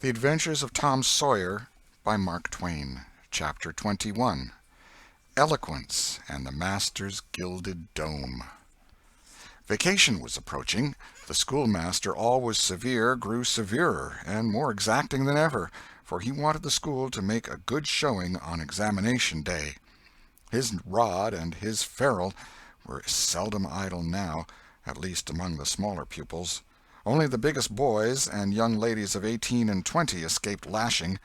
The Adventures of Tom Sawyer by Mark Twain. Chapter 21. Eloquence and the Master's Gilded Dome. Vacation was approaching. The schoolmaster, always severe, grew severer and more exacting than ever, for he wanted the school to make a good showing on examination day. His rod and his ferule were seldom idle now, at least among the smaller pupils. Only the biggest boys and young ladies of 18 and 20 escaped lashing.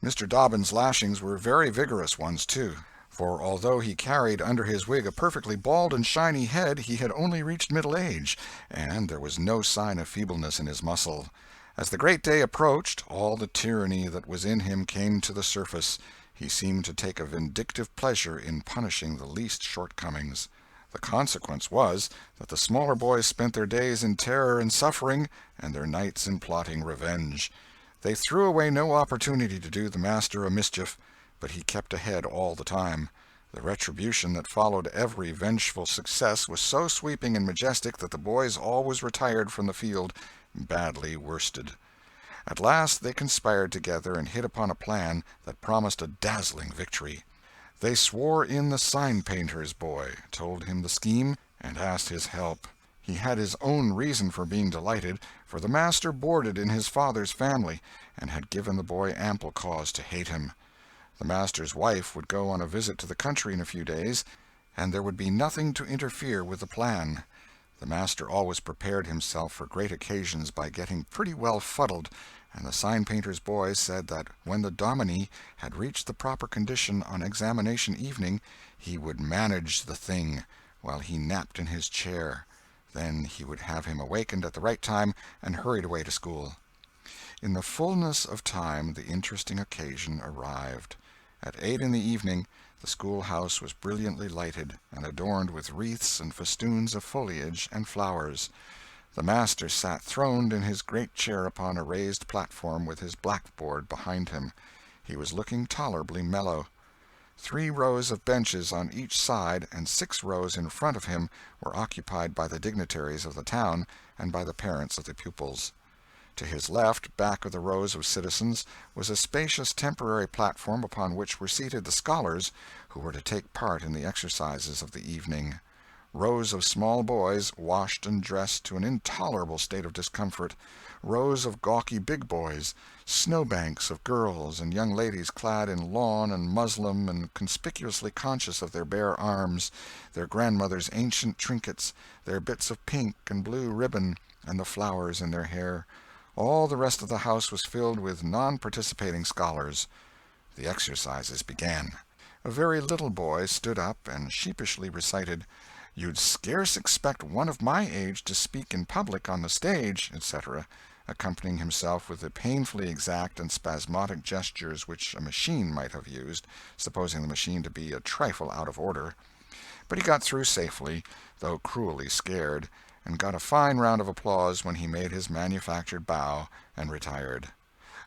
Mr. Dobbin's lashings were very vigorous ones, too, for although he carried under his wig a perfectly bald and shiny head, he had only reached middle age, and there was no sign of feebleness in his muscle. As the great day approached, all the tyranny that was in him came to the surface. He seemed to take a vindictive pleasure in punishing the least shortcomings. The consequence was that the smaller boys spent their days in terror and suffering, and their nights in plotting revenge. They threw away no opportunity to do the master a mischief, but he kept ahead all the time. The retribution that followed every vengeful success was so sweeping and majestic that the boys always retired from the field badly worsted. At last they conspired together and hit upon a plan that promised a dazzling victory. They swore in the sign-painter's boy, told him the scheme, and asked his help. He had his own reason for being delighted, for the master boarded in his father's family, and had given the boy ample cause to hate him. The master's wife would go on a visit to the country in a few days, and there would be nothing to interfere with the plan. The master always prepared himself for great occasions by getting pretty well fuddled, and the sign-painter's boy said that when the dominie had reached the proper condition on examination evening, he would manage the thing while he napped in his chair. Then he would have him awakened at the right time and hurried away to school. In the fullness of time the interesting occasion arrived. At 8 in the evening the schoolhouse was brilliantly lighted and adorned with wreaths and festoons of foliage and flowers. The master sat throned in his great chair upon a raised platform with his blackboard behind him. He was looking tolerably mellow. 3 rows of benches on each side and 6 rows in front of him were occupied by the dignitaries of the town and by the parents of the pupils. To his left, back of the rows of citizens, was a spacious temporary platform upon which were seated the scholars who were to take part in the exercises of the evening. Rows of small boys, washed and dressed to an intolerable state of discomfort, rows of gawky big boys, snowbanks of girls and young ladies clad in lawn and muslin and conspicuously conscious of their bare arms, their grandmother's ancient trinkets, their bits of pink and blue ribbon, and the flowers in their hair. All the rest of the house was filled with non-participating scholars. The exercises began. A very little boy stood up and sheepishly recited, "You'd scarce expect one of my age to speak in public on the stage," etc., accompanying himself with the painfully exact and spasmodic gestures which a machine might have used, supposing the machine to be a trifle out of order. But he got through safely, though cruelly scared, and got a fine round of applause when he made his manufactured bow and retired.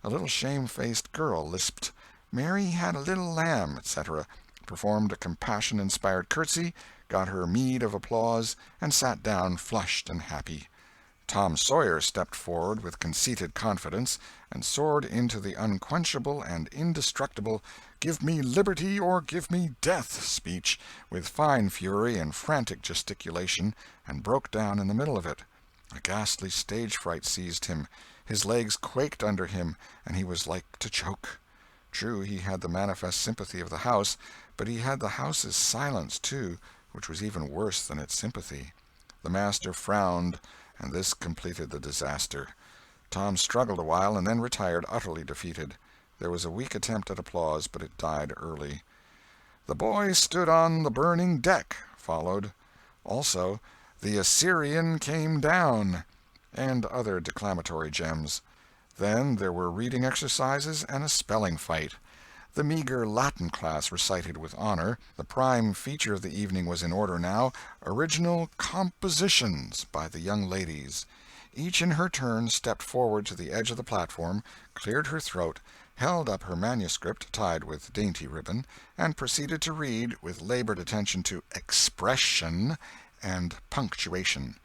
A little shamefaced girl lisped, "Mary had a little lamb," etc., performed a compassion-inspired curtsy, got her meed of applause, and sat down flushed and happy. Tom Sawyer stepped forward with conceited confidence, and soared into the unquenchable and indestructible "Give me liberty or give me death" speech with fine fury and frantic gesticulation, and broke down in the middle of it. A ghastly stage fright seized him, his legs quaked under him, and he was like to choke. True, he had the manifest sympathy of the house, but he had the house's silence, too, which was even worse than its sympathy. The master frowned, and this completed the disaster. Tom struggled a while, and then retired utterly defeated. There was a weak attempt at applause, but it died early. "The boy stood on the burning deck" followed. Also, "The Assyrian came down," and other declamatory gems. Then there were reading exercises and a spelling fight. The meager Latin class recited with honor. The prime feature of the evening was in order now, original compositions by the young ladies. Each in her turn stepped forward to the edge of the platform, cleared her throat, held up her manuscript tied with dainty ribbon, and proceeded to read with labored attention to expression and punctuation.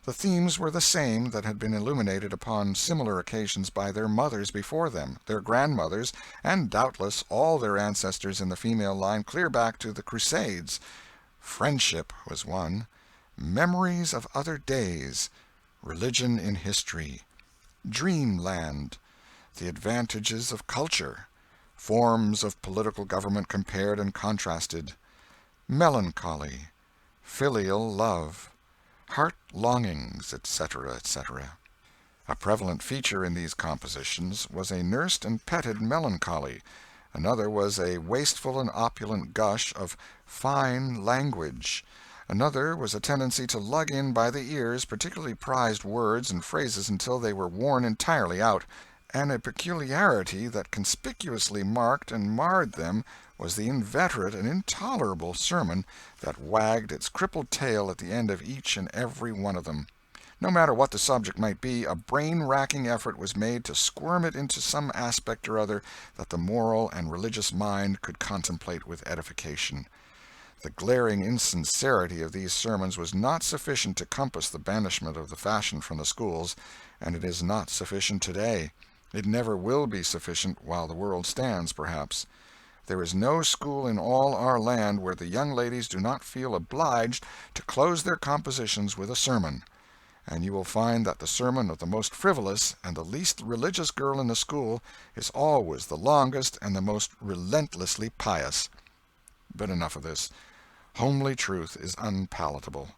The themes were the same that had been illuminated upon similar occasions by their mothers before them, their grandmothers, and doubtless all their ancestors in the female line clear back to the Crusades. Friendship was one, memories of other days, religion in history, dreamland, the advantages of culture, forms of political government compared and contrasted, melancholy, filial love, heart longings, etc., etc. A prevalent feature in these compositions was a nursed and petted melancholy. Another was a wasteful and opulent gush of fine language. Another was a tendency to lug in by the ears particularly prized words and phrases until they were worn entirely out, and a peculiarity that conspicuously marked and marred them was the inveterate and intolerable sermon that wagged its crippled tail at the end of each and every one of them. No matter what the subject might be, a brain-racking effort was made to squirm it into some aspect or other that the moral and religious mind could contemplate with edification. The glaring insincerity of these sermons was not sufficient to compass the banishment of the fashion from the schools, and it is not sufficient today. It never will be sufficient while the world stands, perhaps. There is no school in all our land where the young ladies do not feel obliged to close their compositions with a sermon, and you will find that the sermon of the most frivolous and the least religious girl in the school is always the longest and the most relentlessly pious. But enough of this. Homely truth is unpalatable.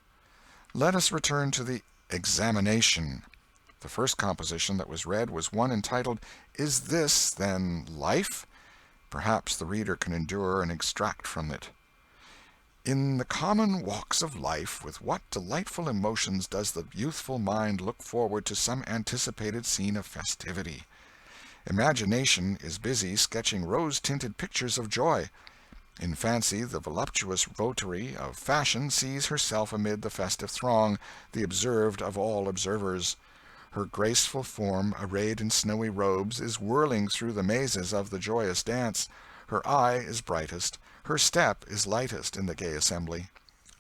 Let us return to the examination. The first composition that was read was one entitled, "Is This, Then, Life?" Perhaps the reader can endure an extract from it. In the common walks of life, with what delightful emotions does the youthful mind look forward to some anticipated scene of festivity! Imagination is busy sketching rose-tinted pictures of joy. In fancy, the voluptuous votary of fashion sees herself amid the festive throng, the observed of all observers. Her graceful form, arrayed in snowy robes, is whirling through the mazes of the joyous dance. Her eye is brightest, her step is lightest in the gay assembly.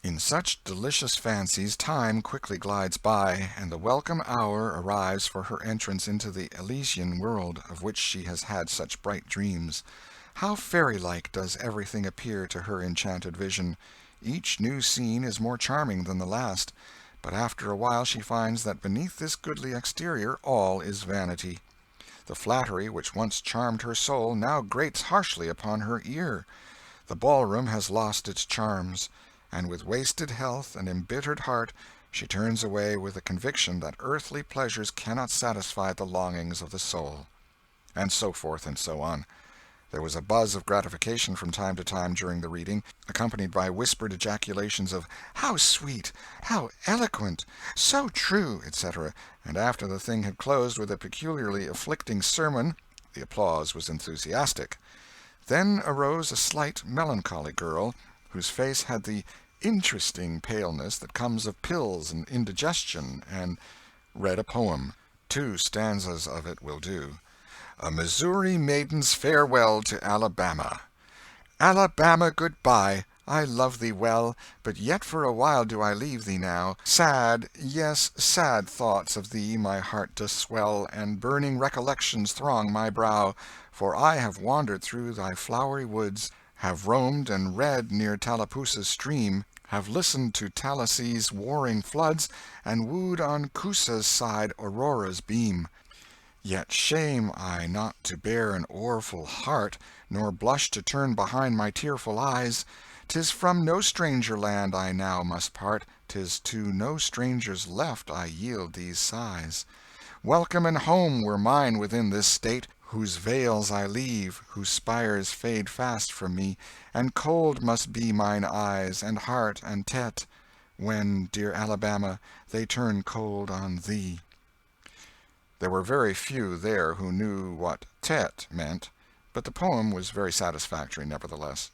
In such delicious fancies time quickly glides by, and the welcome hour arrives for her entrance into the Elysian world, of which she has had such bright dreams. How fairy-like does everything appear to her enchanted vision! Each new scene is more charming than the last, but after a while she finds that beneath this goodly exterior all is vanity. The flattery which once charmed her soul now grates harshly upon her ear. The ballroom has lost its charms, and with wasted health and embittered heart she turns away with the conviction that earthly pleasures cannot satisfy the longings of the soul. And so forth and so on. There was a buzz of gratification from time to time during the reading, accompanied by whispered ejaculations of "How sweet! How eloquent! So true!" etc., and after the thing had closed with a peculiarly afflicting sermon, the applause was enthusiastic. Then arose a slight, melancholy girl, whose face had the interesting paleness that comes of pills and indigestion, and read a poem. 2 stanzas of it will do. A Missouri Maiden's Farewell to Alabama. Alabama, good-bye, I love thee well, but yet for a while do I leave thee now. Sad, yes, sad thoughts of thee my heart doth swell, and burning recollections throng my brow, for I have wandered through thy flowery woods, have roamed and read near Tallapoosa's stream, have listened to Talissee's warring floods, and wooed on Coosa's side Aurora's beam. Yet shame I not to bear an o'erfull heart, nor blush to turn behind my tearful eyes. 'Tis from no stranger land I now must part, 'tis to no stranger's left I yield these sighs. Welcome and home were mine within this state, whose vales I leave, whose spires fade fast from me, and cold must be mine eyes, and heart, and tet, when, dear Alabama, they turn cold on thee. There were very few there who knew what "tet" meant, but the poem was very satisfactory nevertheless.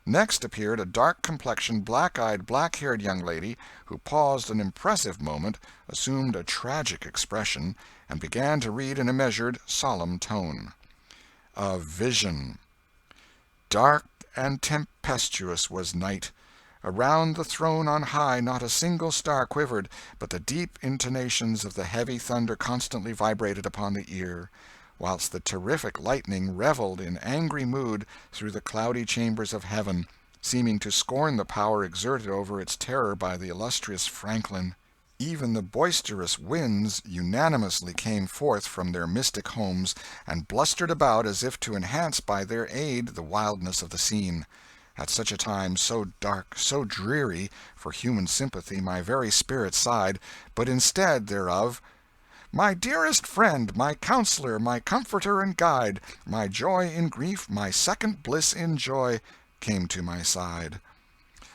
Next appeared a dark-complexioned, black-eyed, black-haired young lady, who paused an impressive moment, assumed a tragic expression, and began to read in a measured, solemn tone. A vision. Dark and tempestuous was night. Around the throne on high not a single star quivered, but the deep intonations of the heavy thunder constantly vibrated upon the ear, whilst the terrific lightning revelled in angry mood through the cloudy chambers of heaven, seeming to scorn the power exerted over its terror by the illustrious Franklin. Even the boisterous winds unanimously came forth from their mystic homes, and blustered about as if to enhance by their aid the wildness of the scene. At such a time, so dark, so dreary, for human sympathy my very spirit sighed, but instead thereof, "My dearest friend, my counselor, my comforter and guide, my joy in grief, my second bliss in joy," came to my side.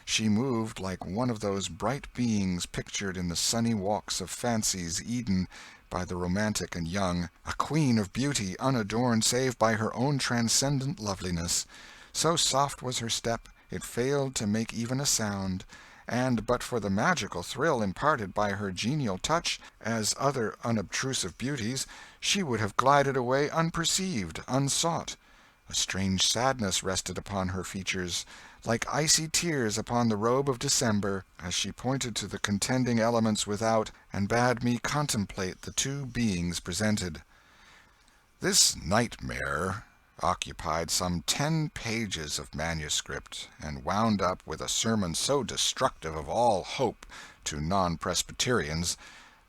She moved like one of those bright beings pictured in the sunny walks of fancy's Eden by the romantic and young, a queen of beauty unadorned save by her own transcendent loveliness. So soft was her step, it failed to make even a sound, and but for the magical thrill imparted by her genial touch, as other unobtrusive beauties, she would have glided away unperceived, unsought. A strange sadness rested upon her features, like icy tears upon the robe of December, as she pointed to the contending elements without, and bade me contemplate the two beings presented. This nightmare occupied some 10 pages of manuscript, and wound up with a sermon so destructive of all hope to non-Presbyterians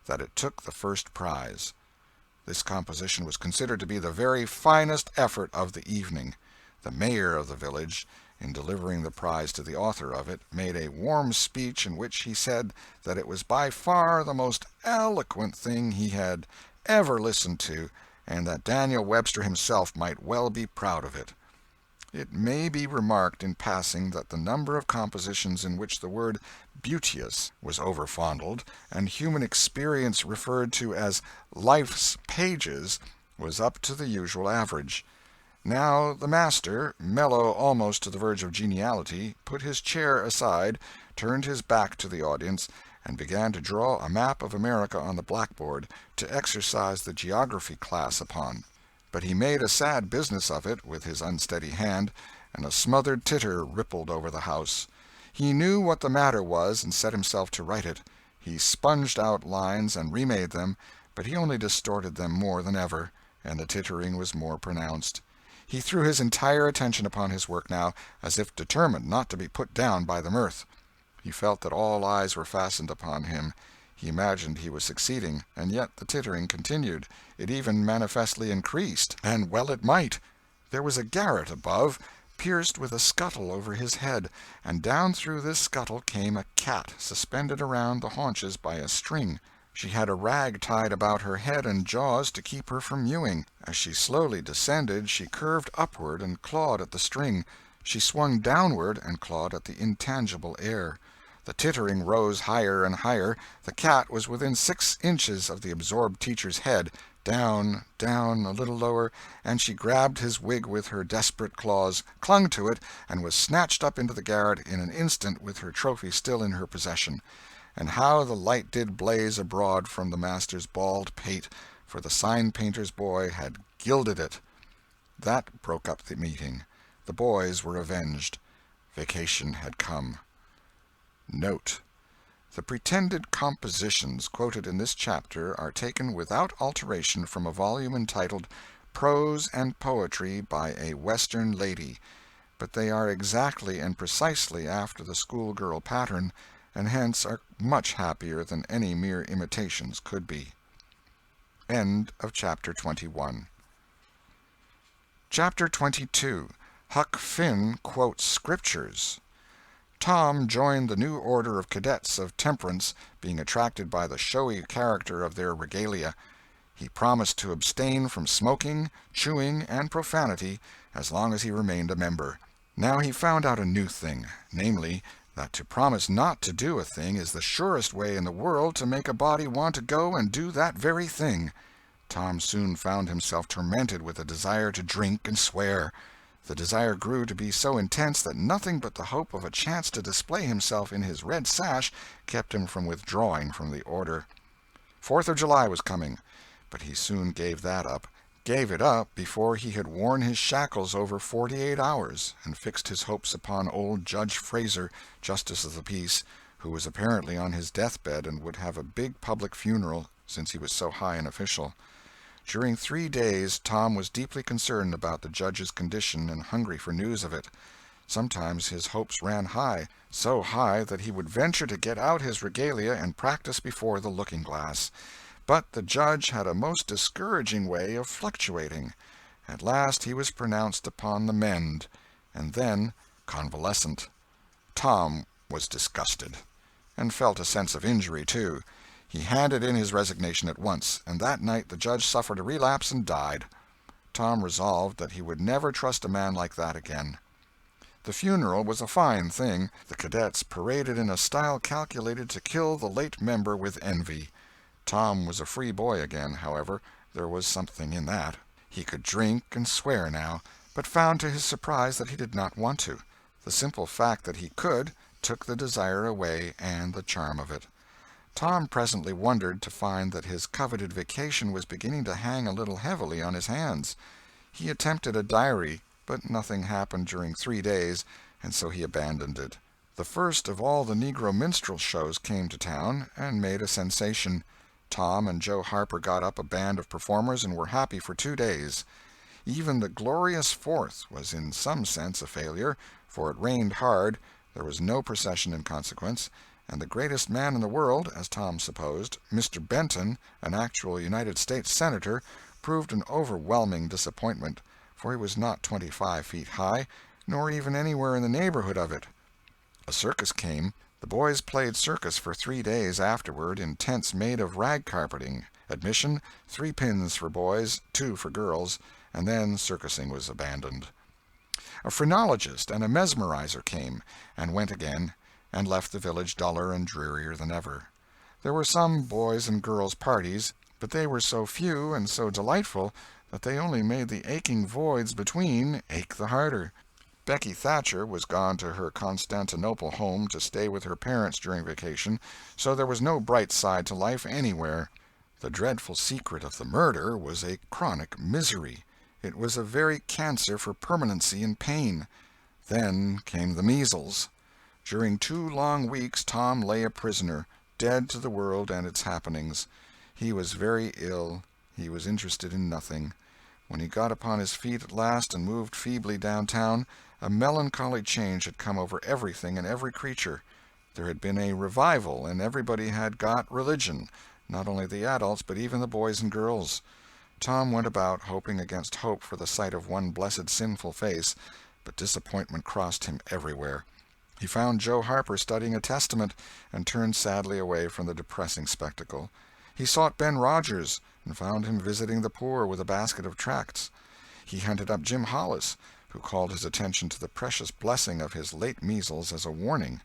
that it took the first prize. This composition was considered to be the very finest effort of the evening. The mayor of the village, in delivering the prize to the author of it, made a warm speech in which he said that it was by far the most eloquent thing he had ever listened to, and that Daniel Webster himself might well be proud of it. It may be remarked in passing that the number of compositions in which the word beauteous was overfondled, and human experience referred to as life's pages, was up to the usual average. Now the master, mellow almost to the verge of geniality, put his chair aside, turned his back to the audience, and began to draw a map of America on the blackboard to exercise the geography class upon. But he made a sad business of it with his unsteady hand, and a smothered titter rippled over the house. He knew what the matter was, and set himself to right it. He sponged out lines and remade them, but he only distorted them more than ever, and the tittering was more pronounced. He threw his entire attention upon his work now, as if determined not to be put down by the mirth. He felt that all eyes were fastened upon him. He imagined he was succeeding, and yet the tittering continued. It even manifestly increased, and well it might. There was a garret above, pierced with a scuttle over his head, and down through this scuttle came a cat, suspended around the haunches by a string. She had a rag tied about her head and jaws to keep her from mewing. As she slowly descended, she curved upward and clawed at the string. She swung downward and clawed at the intangible air. The tittering rose higher and higher. The cat was within 6 inches of the absorbed teacher's head, down, down, a little lower, and she grabbed his wig with her desperate claws, clung to it, and was snatched up into the garret in an instant with her trophy still in her possession. And how the light did blaze abroad from the master's bald pate, for the sign-painter's boy had gilded it. That broke up the meeting. The boys were avenged. Vacation had come. Note: the pretended compositions quoted in this chapter are taken without alteration from a volume entitled Prose and Poetry by a Western Lady, but they are exactly and precisely after the schoolgirl pattern, and hence are much happier than any mere imitations could be. End of Chapter 21. Chapter 22. Huck Finn Quotes Scriptures. Tom joined the new order of cadets of temperance, being attracted by the showy character of their regalia. He promised to abstain from smoking, chewing, and profanity as long as he remained a member. Now he found out a new thing, namely, that to promise not to do a thing is the surest way in the world to make a body want to go and do that very thing. Tom soon found himself tormented with a desire to drink and swear. The desire grew to be so intense that nothing but the hope of a chance to display himself in his red sash kept him from withdrawing from the order. 4th of July was coming, but he soon gave that up, gave it up before he had worn his shackles over 48 hours, and fixed his hopes upon old Judge Fraser, justice of the peace, who was apparently on his deathbed and would have a big public funeral, since he was so high an official. During 3 days Tom was deeply concerned about the judge's condition and hungry for news of it. Sometimes his hopes ran high, so high that he would venture to get out his regalia and practice before the looking-glass. But the judge had a most discouraging way of fluctuating. At last he was pronounced upon the mend, and then convalescent. Tom was disgusted, and felt a sense of injury, too. He handed in his resignation at once, and that night the judge suffered a relapse and died. Tom resolved that he would never trust a man like that again. The funeral was a fine thing. The cadets paraded in a style calculated to kill the late member with envy. Tom was a free boy again, however. There was something in that. He could drink and swear now, but found to his surprise that he did not want to. The simple fact that he could took the desire away and the charm of it. Tom presently wondered to find that his coveted vacation was beginning to hang a little heavily on his hands. He attempted a diary, but nothing happened during 3 days, and so he abandoned it. The first of all the Negro minstrel shows came to town, and made a sensation. Tom and Joe Harper got up a band of performers and were happy for 2 days. Even the glorious Fourth was in some sense a failure, for it rained hard, there was no procession in consequence, and the greatest man in the world, as Tom supposed, Mr. Benton, an actual United States Senator, proved an overwhelming disappointment, for he was not 25 feet high, nor even anywhere in the neighborhood of it. A circus came. The boys played circus for 3 days afterward in tents made of rag carpeting. Admission, 3 pins for boys, 2 for girls, and then circusing was abandoned. A phrenologist and a mesmerizer came, and went again, and left the village duller and drearier than ever. There were some boys' and girls' parties, but they were so few and so delightful that they only made the aching voids between ache the harder. Becky Thatcher was gone to her Constantinople home to stay with her parents during vacation, so there was no bright side to life anywhere. The dreadful secret of the murder was a chronic misery. It was a very cancer for permanency and pain. Then came the measles. During 2 long weeks Tom lay a prisoner, dead to the world and its happenings. He was very ill. He was interested in nothing. When he got upon his feet at last and moved feebly downtown, a melancholy change had come over everything and every creature. There had been a revival, and everybody had got religion, not only the adults but even the boys and girls. Tom went about hoping against hope for the sight of one blessed sinful face, but disappointment crossed him everywhere. He found Joe Harper studying a Testament, and turned sadly away from the depressing spectacle. He sought Ben Rogers, and found him visiting the poor with a basket of tracts. He hunted up Jim Hollis, who called his attention to the precious blessing of his late measles as a warning.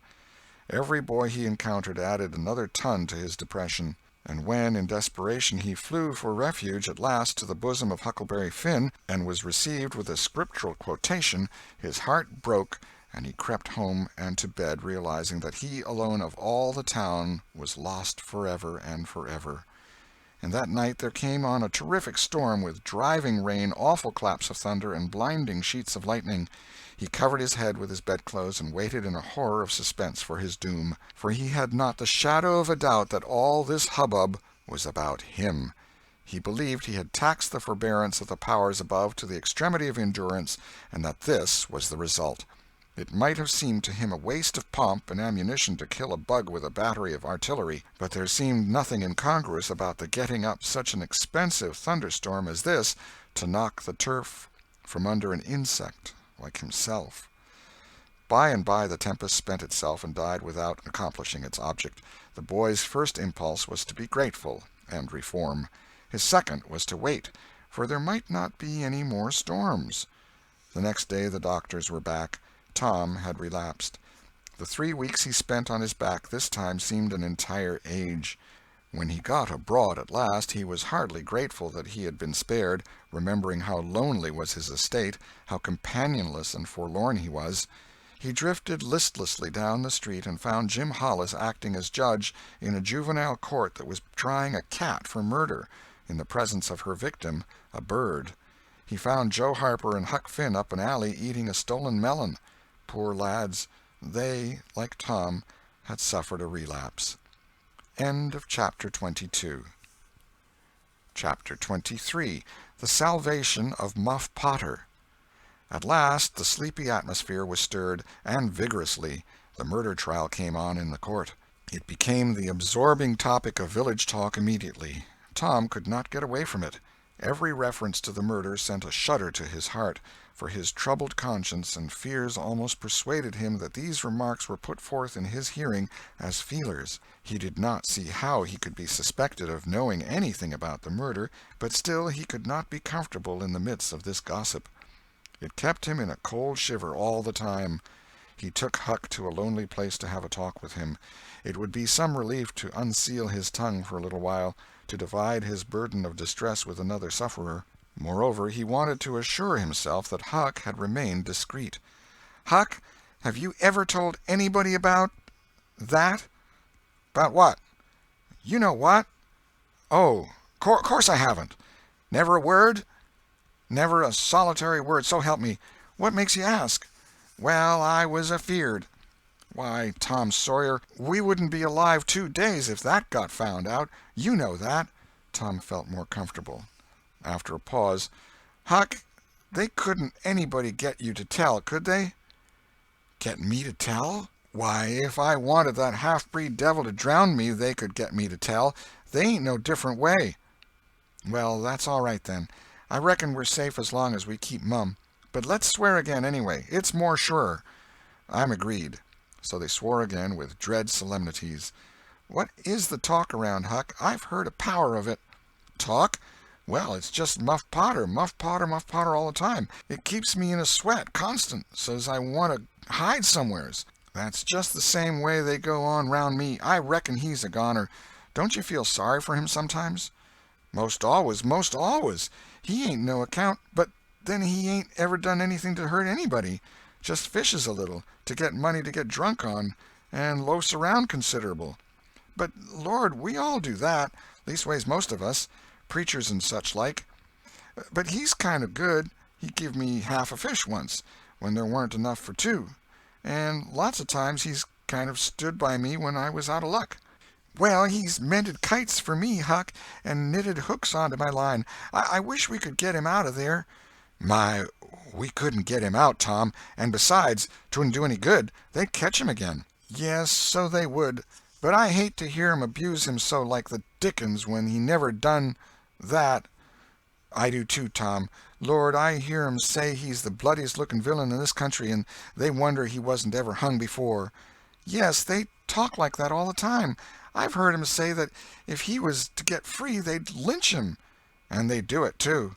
Every boy he encountered added another ton to his depression, and when, in desperation, he flew for refuge at last to the bosom of Huckleberry Finn, and was received with a scriptural quotation, his heart broke, and he crept home and to bed, realizing that he alone of all the town was lost forever and forever. And that night there came on a terrific storm, with driving rain, awful claps of thunder, and blinding sheets of lightning. He covered his head with his bedclothes and waited in a horror of suspense for his doom, for he had not the shadow of a doubt that all this hubbub was about him. He believed he had taxed the forbearance of the powers above to the extremity of endurance, and that this was the result. It might have seemed to him a waste of pomp and ammunition to kill a bug with a battery of artillery, but there seemed nothing incongruous about the getting up such an expensive thunderstorm as this to knock the turf from under an insect like himself. By and by the tempest spent itself and died without accomplishing its object. The boy's first impulse was to be grateful and reform. His second was to wait, for there might not be any more storms. The next day the doctors were back. Tom had relapsed. The 3 weeks he spent on his back this time seemed an entire age. When he got abroad at last, he was hardly grateful that he had been spared, remembering how lonely was his estate, how companionless and forlorn he was. He drifted listlessly down the street and found Jim Hollis acting as judge in a juvenile court that was trying a cat for murder. in the presence of her victim, a bird. He found Joe Harper and Huck Finn up an alley eating a stolen melon. Poor lads, they, like Tom, had suffered a relapse. End of Chapter 22. Chapter 23. The Salvation of Muff Potter. At last the sleepy atmosphere was stirred, and vigorously. The murder trial came on in the court. It became the absorbing topic of village talk immediately. Tom could not get away from it. Every reference to the murder sent a shudder to his heart, for his troubled conscience and fears almost persuaded him that these remarks were put forth in his hearing as feelers. He did not see how he could be suspected of knowing anything about the murder, but still he could not be comfortable in the midst of this gossip. It kept him in a cold shiver all the time. He took Huck to a lonely place to have a talk with him. It would be some relief to unseal his tongue for a little while, to divide his burden of distress with another sufferer. Moreover, he wanted to assure himself that Huck had remained discreet. "Huck, have you ever told anybody about that?" "About what?" "You know what." "Oh, course I haven't." "Never a word?" "Never a solitary word, so help me. What makes you ask?" "Well, I was afeard." "Why, Tom Sawyer, we wouldn't be alive 2 days if that got found out. You know that." Tom felt more comfortable. After a pause, "Huck, they couldn't anybody get you to tell, could they?" "Get me to tell? Why, if I wanted that half-breed devil to drown me, they could get me to tell. They ain't no different way." "Well, that's all right, then. I reckon we're safe as long as we keep mum. But let's swear again, anyway. It's more surer." "I'm agreed." So they swore again with dread solemnities. "What is the talk around, Huck? I've heard a power of it." "Talk? Well, it's just Muff Potter, Muff Potter, Muff Potter all the time. It keeps me in a sweat, constant, so's I want to hide somewheres. That's just the same way they go on round me. I reckon he's a goner. Don't you feel sorry for him sometimes?" "Most always, most always. He ain't no account, but then he ain't ever done anything to hurt anybody. Just fishes a little, to get money to get drunk on, and loafs around considerable." "But, Lord, we all do that, leastways most of us, preachers and such like. But he's kind of good. He give me half a fish once, when there weren't enough for 2. And lots of times he's kind of stood by me when I was out of luck." "Well, he's mended kites for me, Huck, and knitted hooks onto my line. I wish we could get him out of there." "My, we couldn't get him out, Tom, and besides, 'twouldn't do any good. They'd catch him again." "Yes, so they would. But I hate to hear 'em abuse him so like the dickens when he never done that." "I do too, Tom. Lord, I hear 'em say he's the bloodiest looking villain in this country, and they wonder he wasn't ever hung before." "Yes, they talk like that all the time. I've heard 'em say that if he was to get free they'd lynch him." "And they'd do it, too."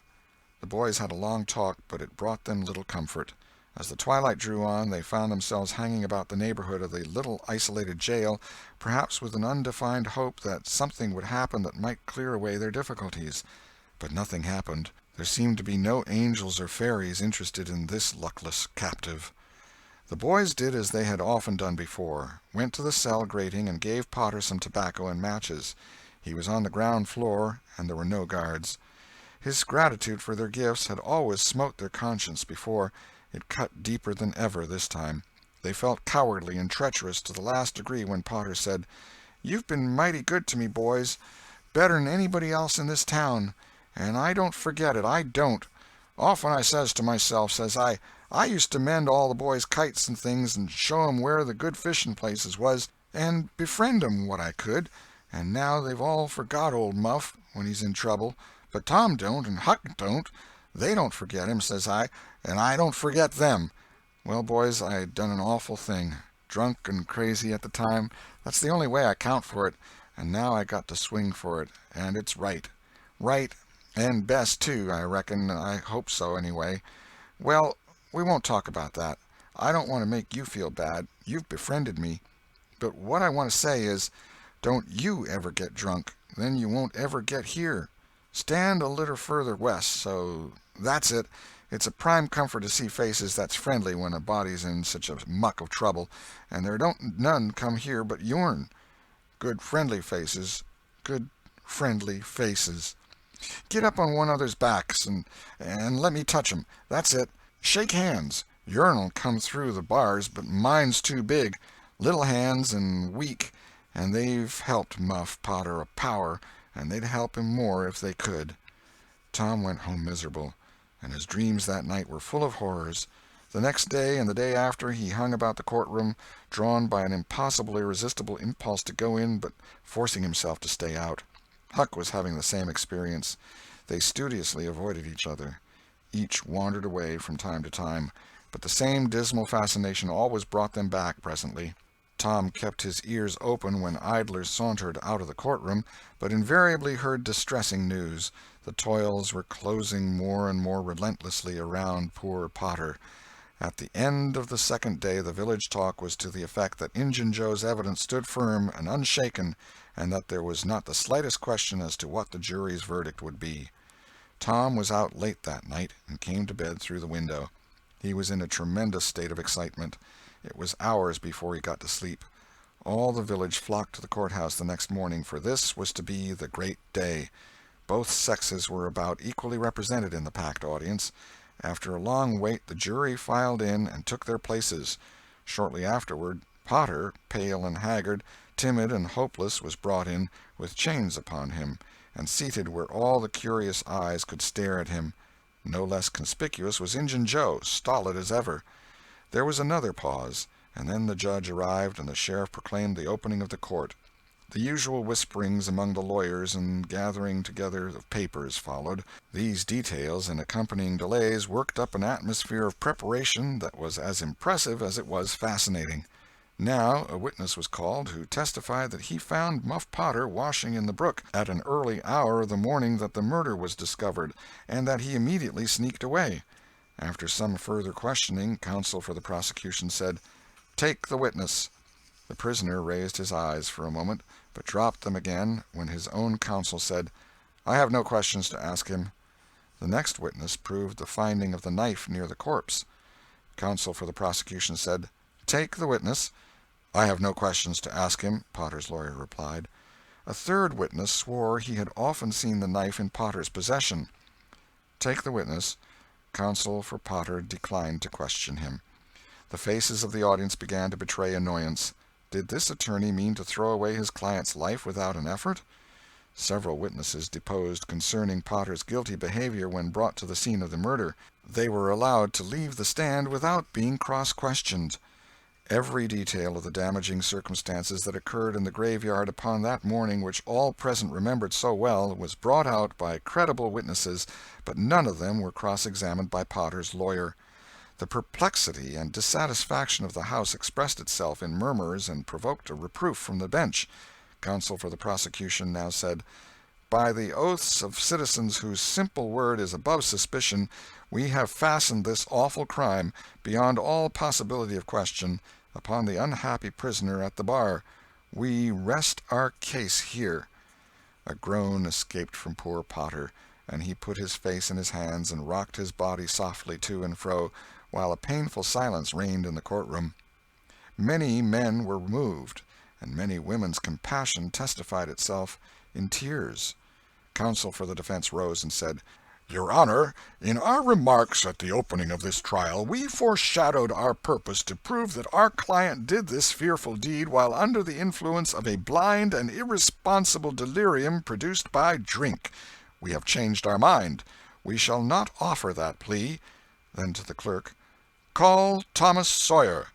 The boys had a long talk, but it brought them little comfort. As the twilight drew on, they found themselves hanging about the neighborhood of the little isolated jail, perhaps with an undefined hope that something would happen that might clear away their difficulties. But nothing happened. There seemed to be no angels or fairies interested in this luckless captive. The boys did as they had often done before, went to the cell grating and gave Potter some tobacco and matches. He was on the ground floor, and there were no guards. His gratitude for their gifts had always smote their conscience before. It cut deeper than ever this time. They felt cowardly and treacherous to the last degree when Potter said, "You've been mighty good to me, boys, better'n anybody else in this town, and I don't forget it, I don't. Often I says to myself, says I used to mend all the boys' kites and things and show 'em where the good fishing places was, and befriend 'em what I could, and now they've all forgot old Muff when he's in trouble. But Tom don't, and Huck don't. They don't forget him, says I, and I don't forget them. Well, boys, I done an awful thing. Drunk and crazy at the time. That's the only way I count for it, and now I got to swing for it, and it's right. Right, and best, too, I reckon. I hope so, anyway. Well, we won't talk about that. I don't want to make you feel bad. You've befriended me. But what I want to say is, don't you ever get drunk. Then you won't ever get here. Stand a little further west, so that's it. It's a prime comfort to see faces that's friendly when a body's in such a muck of trouble, and there don't none come here but yourn. Good friendly faces. Good friendly faces." Get up on one other's backs and let me touch 'em. That's it. Shake hands. Yourn'll come through the bars, but mine's too big. Little hands and weak, and they've helped Muff Potter a power, and they'd help him more if they could." Tom went home miserable, and his dreams that night were full of horrors. The next day and the day after he hung about the courtroom, drawn by an impossible, irresistible impulse to go in, but forcing himself to stay out. Huck was having the same experience. They studiously avoided each other. Each wandered away from time to time, but the same dismal fascination always brought them back presently. Tom kept his ears open when idlers sauntered out of the courtroom, but invariably heard distressing news. The toils were closing more and more relentlessly around poor Potter. At the end of the second day the village talk was to the effect that Injun Joe's evidence stood firm and unshaken, and that there was not the slightest question as to what the jury's verdict would be. Tom was out late that night, and came to bed through the window. He was in a tremendous state of excitement. It was hours before he got to sleep. All the village flocked to the courthouse the next morning, for this was to be the great day. Both sexes were about equally represented in the packed audience. After a long wait the jury filed in and took their places. Shortly afterward, Potter, pale and haggard, timid and hopeless, was brought in, with chains upon him, and seated where all the curious eyes could stare at him. No less conspicuous was Injun Joe, stolid as ever. There was another pause, and then the judge arrived and the sheriff proclaimed the opening of the court. The usual whisperings among the lawyers and gathering together of papers followed. These details and accompanying delays worked up an atmosphere of preparation that was as impressive as it was fascinating. Now a witness was called who testified that he found Muff Potter washing in the brook at an early hour the morning that the murder was discovered, and that he immediately sneaked away. After some further questioning, counsel for the prosecution said, "Take the witness." The prisoner raised his eyes for a moment, but dropped them again when his own counsel said, "I have no questions to ask him." The next witness proved the finding of the knife near the corpse. Counsel for the prosecution said, "Take the witness." "I have no questions to ask him," Potter's lawyer replied. A third witness swore he had often seen the knife in Potter's possession. "Take the witness." Counsel for Potter declined to question him. The faces of the audience began to betray annoyance. Did this attorney mean to throw away his client's life without an effort? Several witnesses deposed concerning Potter's guilty behavior when brought to the scene of the murder. They were allowed to leave the stand without being cross-questioned. Every detail of the damaging circumstances that occurred in the graveyard upon that morning, which all present remembered so well, was brought out by credible witnesses, but none of them were cross-examined by Potter's lawyer. The perplexity and dissatisfaction of the house expressed itself in murmurs and provoked a reproof from the bench. Counsel for the prosecution now said, "By the oaths of citizens whose simple word is above suspicion, we have fastened this awful crime, beyond all possibility of question, upon the unhappy prisoner at the bar. We rest our case here." A groan escaped from poor Potter, and he put his face in his hands and rocked his body softly to and fro, while a painful silence reigned in the courtroom. Many men were moved, and many women's compassion testified itself in tears. Counsel for the defense rose and said, "Your Honor, in our remarks at the opening of this trial, we foreshadowed our purpose to prove that our client did this fearful deed while under the influence of a blind and irresponsible delirium produced by drink. We have changed our mind. We shall not offer that plea." Then to the clerk, "Call Thomas Sawyer."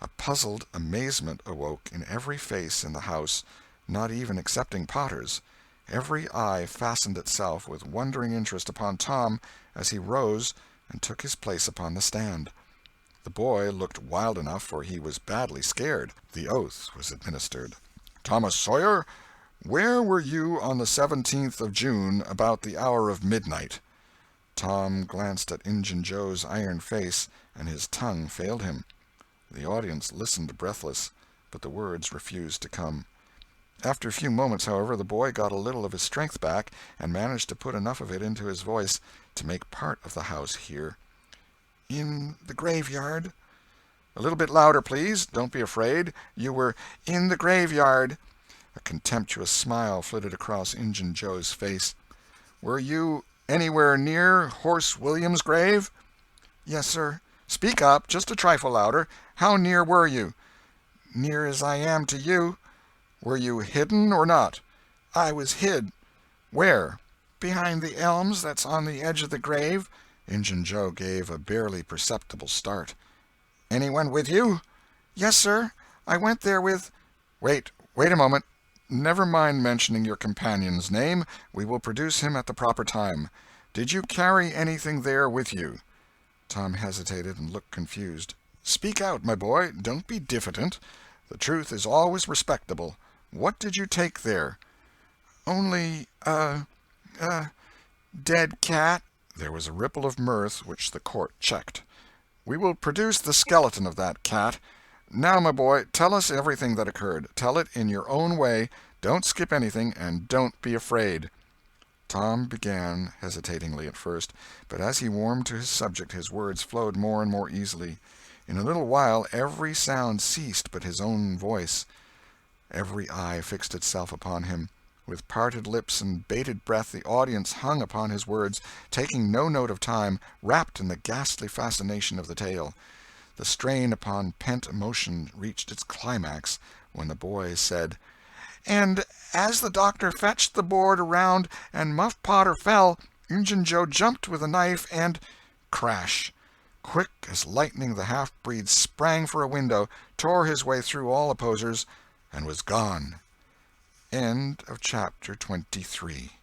A puzzled amazement awoke in every face in the house, not even excepting Potter's. Every eye fastened itself with wondering interest upon Tom as he rose and took his place upon the stand. The boy looked wild enough, for he was badly scared. The oath was administered. "Thomas Sawyer, where were you on the 17th of June about the hour of midnight?" Tom glanced at Injun Joe's iron face, and his tongue failed him. The audience listened breathless, but the words refused to come. After a few moments, however, the boy got a little of his strength back, and managed to put enough of it into his voice to make part of the house hear. "In the graveyard." "A little bit louder, please. Don't be afraid. You were in the graveyard." A contemptuous smile flitted across Injun Joe's face. Were you anywhere near Horse William's grave?" "Yes, sir." "Speak up, just a trifle louder. How near were you?" "Near as I am to you." "Were you hidden or not?" "I was hid." "Where?" "Behind the elms that's on the edge of the grave." Injun Joe gave a barely perceptible start. "Anyone with you?" "Yes, sir. I went there with—" Wait a moment. Never mind mentioning your companion's name. We will produce him at the proper time. Did you carry anything there with you?" Tom hesitated and looked confused. "Speak out, my boy. Don't be diffident. The truth is always respectable. What did you take there?" "Only dead cat." There was a ripple of mirth which the court checked. "We will produce the skeleton of that cat. Now, my boy, tell us everything that occurred. Tell it in your own way. Don't skip anything, and don't be afraid." Tom began, hesitatingly at first, but as he warmed to his subject his words flowed more and more easily. In a little while every sound ceased but his own voice. Every eye fixed itself upon him. With parted lips and bated breath the audience hung upon his words, taking no note of time, wrapped in the ghastly fascination of the tale. The strain upon pent emotion reached its climax when the boy said, "And as the doctor fetched the board around and Muff Potter fell, Injun Joe jumped with a knife and—" Crash! Quick as lightning the half-breed sprang for a window, tore his way through all opposers, and was gone. End of chapter 23.